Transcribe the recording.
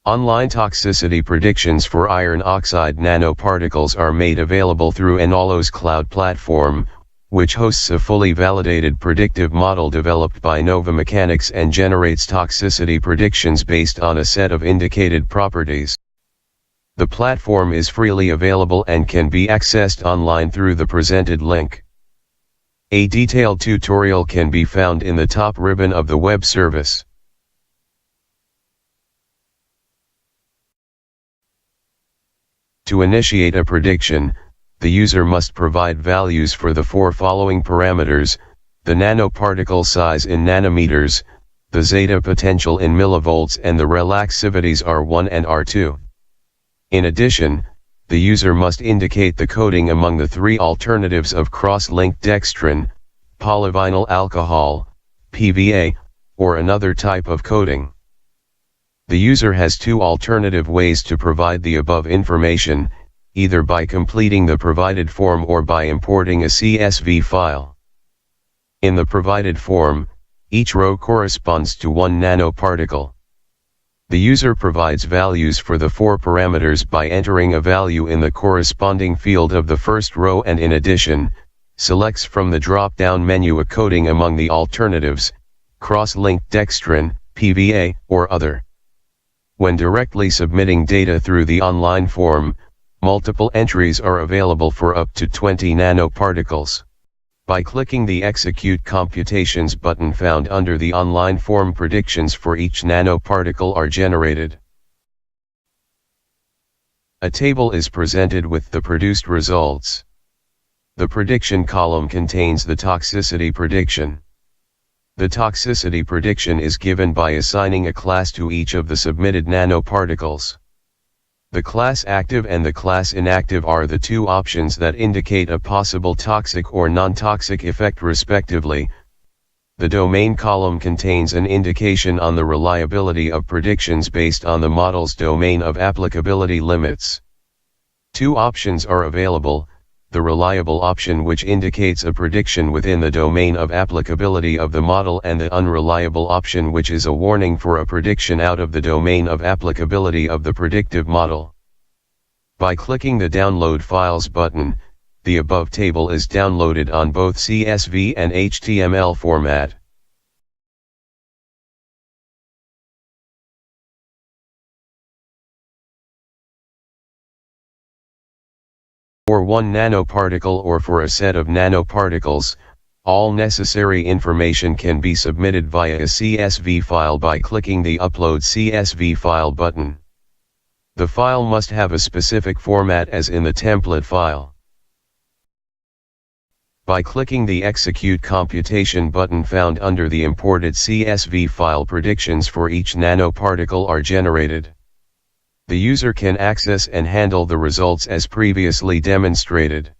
Online toxicity predictions for iron oxide nanoparticles are made available through Enalos cloud platform, which hosts a fully validated predictive model developed by NovaMechanics and generates toxicity predictions based on a set of indicated properties. The platform is freely available and can be accessed online through the presented link. A detailed tutorial can be found in the top ribbon of the web service. To initiate a prediction, the user must provide values for the four following parameters: the nanoparticle size in nanometers, the zeta potential in millivolts, and the relaxivities R1 and R2. In addition, the user must indicate the coding among the three alternatives of cross-linked dextrin, polyvinyl alcohol, PVA, or another type of coding. The user has two alternative ways to provide the above information, either by completing the provided form or by importing a CSV file. In the provided form, each row corresponds to one nanoparticle. The user provides values for the four parameters by entering a value in the corresponding field of the first row and in addition, selects from the drop-down menu a coding among the alternatives, cross-linked dextrin, PVA, or other. When directly submitting data through the online form, multiple entries are available for up to 20 nanoparticles. By clicking the Execute Computations button found under the online form, predictions for each nanoparticle are generated. A table is presented with the produced results. The prediction column contains the toxicity prediction. The toxicity prediction is given by assigning a class to each of the submitted nanoparticles. The class active and the class inactive are the two options that indicate a possible toxic or non-toxic effect respectively. The domain column contains an indication on the reliability of predictions based on the model's domain of applicability limits. Two options are available: the reliable option, which indicates a prediction within the domain of applicability of the model, and the unreliable option, which is a warning for a prediction out of the domain of applicability of the predictive model. By clicking the Download Files button, the above table is downloaded on both CSV and HTML format. For one nanoparticle or for a set of nanoparticles, all necessary information can be submitted via a CSV file by clicking the Upload CSV File button. The file must have a specific format as in the template file. By clicking the Execute Computation button found under the imported CSV file, predictions for each nanoparticle are generated. The user can access and handle the results as previously demonstrated.